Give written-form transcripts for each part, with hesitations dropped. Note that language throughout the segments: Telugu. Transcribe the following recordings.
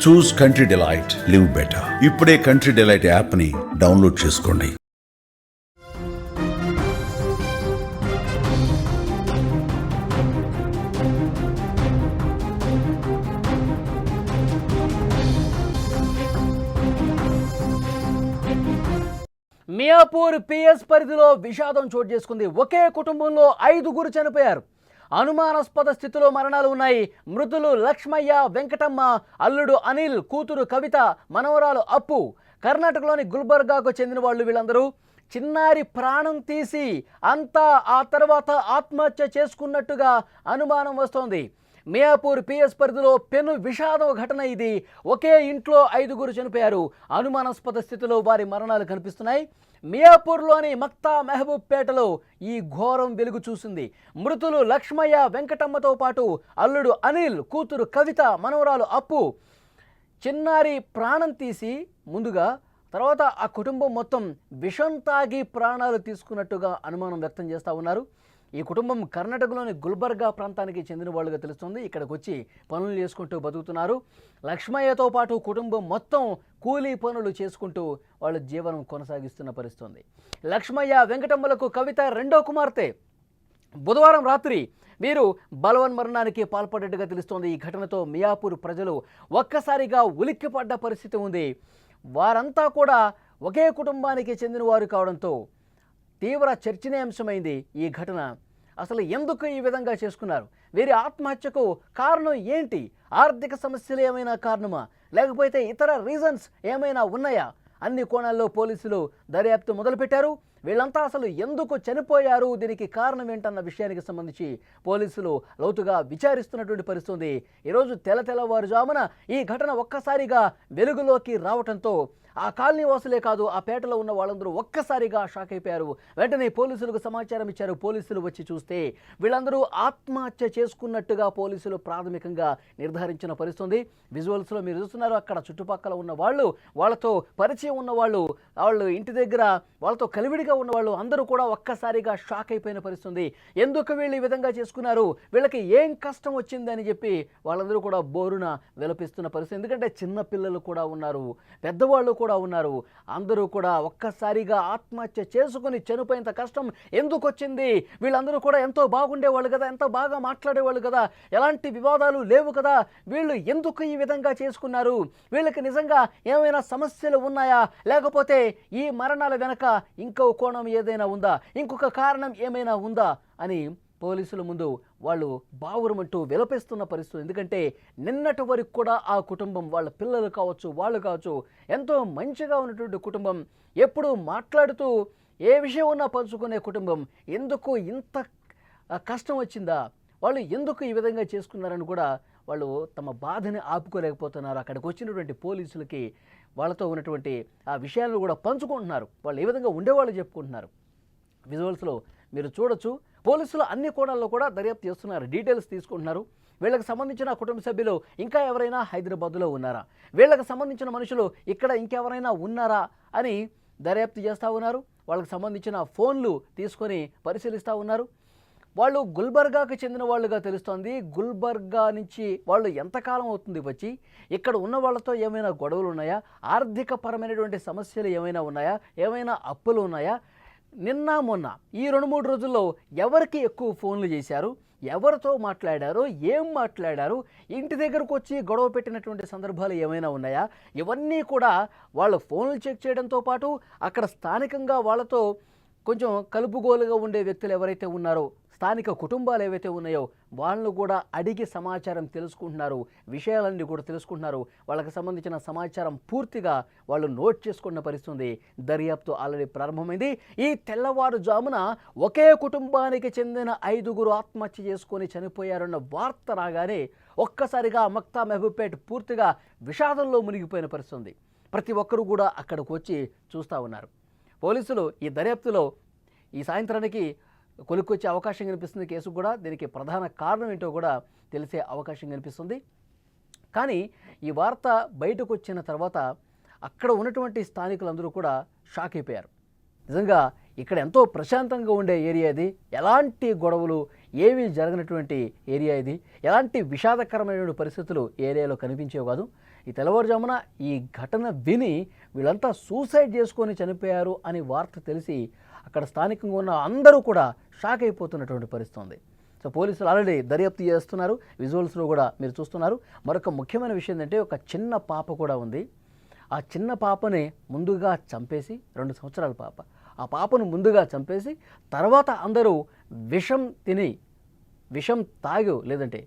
చూస్ కంట్రీ డిలైట్, లివ్ బెటర్. ఇప్పుడే కంట్రీ డిలైట్ యాప్ ని డౌన్లోడ్ చేసుకోండి. మియాపూర్ పిఎస్ పరిధిలో విషాదం చోటు చేసుకుంది. ఒకే కుటుంబంలో 5గురు చనిపోయారు. అనుమానాస్పద స్థితిలో మరణాలు ఉన్నాయి. మృతులు లక్ష్మయ్య, వెంకటమ్మ, అల్లుడు అనిల్, కూతురు కవిత, మనవరాలు అప్పు. కర్ణాటకలోని గుల్బర్గాకు చెందిన వాళ్ళు వీళ్ళందరూ. చిన్నారి ప్రాణం తీసి అంతా ఆ తర్వాత ఆత్మహత్య చేసుకున్నట్టుగా అనుమానం వస్తోంది. మియాపూర్ పిఎస్ పరిధిలో పెను విషాదం ఘటన ఇది. ఒకే ఇంట్లో 5గురు చనిపోయారు. అనుమానాస్పద స్థితిలో వారి మరణాలు కనిపిస్తున్నాయి. మియాపూర్లోని మక్తా మెహబూబ్ పేటలో ఈ ఘోరం వెలుగు చూసింది. మృతులు లక్ష్మయ్య, వెంకటమ్మతో పాటు అల్లుడు అనిల్, కూతురు కవిత, మనవరాలు అప్పు. చిన్నారి ప్రాణం తీసి ముందుగా తర్వాత ఆ కుటుంబం మొత్తం విషం తాగి ప్రాణాలు తీసుకున్నట్టుగా అనుమానం వ్యక్తం చేస్తూ ఉన్నారు. ఈ కుటుంబం కర్ణాటకలోని గుల్బర్గా ప్రాంతానికి చెందిన వాళ్ళుగా తెలుస్తుంది. ఇక్కడికి వచ్చి పనులు చేసుకుంటూ బతుకుతున్నారు. లక్ష్మయ్యతో పాటు కుటుంబం మొత్తం కూలీ పనులు చేసుకుంటూ వాళ్ళ జీవనం కొనసాగిస్తున్న పరిస్థితుంది. లక్ష్మయ్య, వెంకటమ్మలకు కవిత రెండో కుమార్తె. బుధవారం రాత్రి వీరు బలవన్మరణానికి పాల్పడ్డట్టుగా తెలుస్తోంది. ఈ ఘటనతో మియాపూర్ ప్రజలు ఒక్కసారిగా ఉలిక్కిపడ్డ పరిస్థితి ఉంది. వారంతా కూడా ఒకే కుటుంబానికి చెందిన వారు కావడంతో తీవ్ర చర్చనీయాంశమైంది ఈ ఘటన. అసలు ఎందుకు ఈ విధంగా చేసుకున్నారు? వీరి ఆత్మహత్యకు కారణం ఏంటి? ఆర్థిక సమస్యలు ఏమైనా కారణమా, లేకపోతే ఇతర రీజన్స్ ఏమైనా ఉన్నాయా? అన్ని కోణాల్లో పోలీసులు దర్యాప్తు మొదలుపెట్టారు. వీళ్ళంతా అసలు ఎందుకు చనిపోయారు, దీనికి కారణం ఏంటన్న విషయానికి సంబంధించి పోలీసులు లోతుగా విచారిస్తున్నటువంటి పరిస్థితి. ఈరోజు తెల్లవారుజామున ఈ ఘటన ఒక్కసారిగా వెలుగులోకి రావడంతో ఆ కాలనీ వాసులే కాదు, ఆ పేటలో ఉన్న వాళ్ళందరూ ఒక్కసారిగా షాక్ అయిపోయారు. వెంటనే పోలీసులకు సమాచారం ఇచ్చారు. పోలీసులు వచ్చి చూస్తే వీళ్ళందరూ ఆత్మహత్య చేసుకున్నట్టుగా పోలీసులు ప్రాథమికంగా నిర్ధారించిన పరిస్థితి. విజువల్స్లో మీరు చూస్తున్నారు. అక్కడ చుట్టుపక్కల ఉన్న వాళ్ళు, వాళ్ళతో పరిచయం ఉన్న వాళ్ళు ఇంటి దగ్గర వాళ్ళతో కలివిడిగా ఉన్నవాళ్ళు అందరూ కూడా ఒక్కసారిగా షాక్ అయిపోయిన పరిస్థితి. ఎందుకు వీళ్ళు ఈ విధంగా చేసుకున్నారు, వీళ్ళకి ఏం కష్టం వచ్చిందని చెప్పి వాళ్ళందరూ కూడా బోరున విలపిస్తున్న పరిస్థితి. ఎందుకంటే చిన్న పిల్లలు కూడా ఉన్నారు, పెద్దవాళ్ళు కూడా ఉన్నారు. అందరూ కూడా ఒక్కసారిగా ఆత్మహత్య చేసుకుని చనిపోయేంత కష్టం ఎందుకు వచ్చింది? వీళ్ళందరూ కూడా ఎంతో బాగుండేవాళ్ళు కదా, ఎంతో బాగా మాట్లాడేవాళ్ళు కదా, ఎలాంటి వివాదాలు లేవు కదా, వీళ్ళు ఎందుకు ఈ విధంగా చేసుకున్నారు? వీళ్ళకి నిజంగా ఏమైనా సమస్యలు ఉన్నాయా, లేకపోతే ఈ మరణాల వెనక ఇంకో కోణం ఏదైనా ఉందా, ఇంకొక కారణం ఏమైనా ఉందా అని పోలీసుల ముందు వాళ్ళు బావురమంటూ విలపిస్తున్న పరిస్థితి. ఎందుకంటే నిన్నటి వరకు కూడా ఆ కుటుంబం, వాళ్ళ పిల్లలు కావచ్చు, వాళ్ళు కావచ్చు, ఎంతో మంచిగా ఉన్నటువంటి కుటుంబం, ఎప్పుడూ మాట్లాడుతూ ఏ విషయం ఉన్నా పంచుకునే కుటుంబం, ఎందుకు ఇంత కష్టం వచ్చిందా, వాళ్ళు ఎందుకు ఈ విధంగా చేసుకున్నారని కూడా వాళ్ళు తమ బాధని ఆపుకోలేకపోతున్నారు. అక్కడికి వచ్చినటువంటి పోలీసులకి వాళ్ళతో ఉన్నటువంటి ఆ విషయాలను కూడా పంచుకుంటున్నారు. వాళ్ళు ఏ విధంగా ఉండేవాళ్ళు చెప్పుకుంటున్నారు. విజువల్స్లో మీరు చూడొచ్చు. పోలీసులు అన్ని కోణాల్లో కూడా దర్యాప్తు చేస్తున్నారు, డీటెయిల్స్ తీసుకుంటున్నారు. వీళ్ళకి సంబంధించిన కుటుంబ సభ్యులు ఇంకా ఎవరైనా హైదరాబాద్లో ఉన్నారా, వీళ్ళకి సంబంధించిన మనుషులు ఇక్కడ ఇంకెవరైనా ఉన్నారా అని దర్యాప్తు చేస్తూ ఉన్నారు. వాళ్ళకి సంబంధించిన ఫోన్లు తీసుకొని పరిశీలిస్తూ ఉన్నారు. వాళ్ళు గుల్బర్గాకు చెందిన వాళ్ళుగా తెలుస్తోంది. గుల్బర్గా నుంచి వాళ్ళు ఎంతకాలం అవుతుంది వచ్చి, ఇక్కడ ఉన్న వాళ్ళతో ఏమైనా గొడవలు ఉన్నాయా, ఆర్థిక పరమైనటువంటి సమస్యలు ఏమైనా ఉన్నాయా, ఏమైనా అప్పులు ఉన్నాయా, నిన్న మొన్న ఈ 2-3 రోజుల్లో ఎవరికి ఎక్కువ ఫోన్లు చేశారు, ఎవరితో మాట్లాడారు, ఏం మాట్లాడారు, ఇంటి దగ్గరకు వచ్చి గొడవ పెట్టినటువంటి సందర్భాలు ఏమైనా ఉన్నాయా, ఇవన్నీ కూడా వాళ్ళ ఫోన్లు చెక్ చేయడంతో పాటు అక్కడ స్థానికంగా వాళ్ళతో కొంచెం కలుపుగోలుగా ఉండే వ్యక్తులు ఎవరైతే ఉన్నారో, స్థానిక కుటుంబాలు ఏవైతే ఉన్నాయో వాళ్ళను కూడా అడిగి సమాచారం తెలుసుకుంటున్నారు, విషయాలన్నీ కూడా తెలుసుకుంటున్నారు. వాళ్ళకి సంబంధించిన సమాచారం పూర్తిగా వాళ్ళు నోట్ చేసుకున్న పరిస్థితి. దర్యాప్తు ఆల్రెడీ ప్రారంభమైంది. ఈ తెల్లవారుజామున ఒకే కుటుంబానికి చెందిన 5గురు ఆత్మహత్య చేసుకొని చనిపోయారన్న వార్త రాగానే ఒక్కసారిగా మక్తా మెహబూబ్పేట్ పూర్తిగా విషాదంలో మునిగిపోయిన పరిస్థితి. ప్రతి ఒక్కరూ కూడా అక్కడికి వచ్చి చూస్తూ ఉన్నారు. పోలీసులు ఈ దర్యాప్తులో ఈ సాయంత్రానికి కొలుక్కొచ్చే అవకాశం కనిపిస్తుంది. కేసు కూడా దీనికి ప్రధాన కారణం ఏంటో కూడా తెలిసే అవకాశం కనిపిస్తుంది. కానీ ఈ వార్త బయటకు వచ్చిన తర్వాత అక్కడ ఉన్నటువంటి స్థానికులందరూ కూడా షాక్ అయిపోయారు. నిజంగా ఇక్కడ ఎంతో ప్రశాంతంగా ఉండే ఏరియా ఇది, ఎలాంటి గొడవలు ఏమీ జరగనటువంటి ఏరియా ఇది, ఎలాంటి విషాదకరమైనటువంటి పరిస్థితులు ఏరియాలో కనిపించేవి కాదు. ఈ తెల్లవారుజామున ఈ ఘటన విని వీళ్ళంతా సూసైడ్ చేసుకొని చనిపోయారు అని వార్త తెలిసి అక్కడ స్థానికంగా ఉన్న అందరూ కూడా షాక్ అయిపోతున్నటువంటి పరిస్థితి ఉంది. సో పోలీసులు ఆల్రెడీ దర్యాప్తు చేస్తున్నారు. విజువల్స్లో కూడా మీరు చూస్తున్నారు. మరొక ముఖ్యమైన విషయం ఏంటంటే ఒక చిన్న పాప కూడా ఉంది. ఆ చిన్న పాపని ముందుగా చంపేసి 2 సంవత్సరాల పాప, ఆ పాపను ముందుగా చంపేసి తర్వాత అందరూ విషం తాగు లేదంటే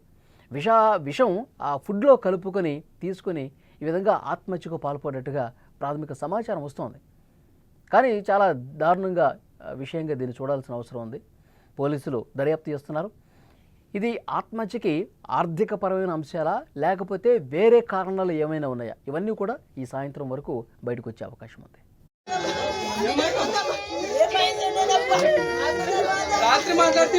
విషం ఆ ఫుడ్లో కలుపుకొని తీసుకొని ఈ విధంగా ఆత్మహత్యకు పాల్పడినట్టుగా ప్రాథమిక సమాచారం వస్తోంది. కానీ చాలా దారుణంగా విషయంగా దీన్ని చూడాల్సిన అవసరం ఉంది. పోలీసులు దర్యాప్తు చేస్తున్నారు. ఇది ఆత్మహత్యకి ఆర్థికపరమైన అంశాలా లేకపోతే వేరే కారణాలు ఏమైనా ఉన్నాయా, ఇవన్నీ కూడా ఈ సాయంత్రం వరకు బయటకు వచ్చే అవకాశం ఉంది. రాత్రి మాట్లాడుతూ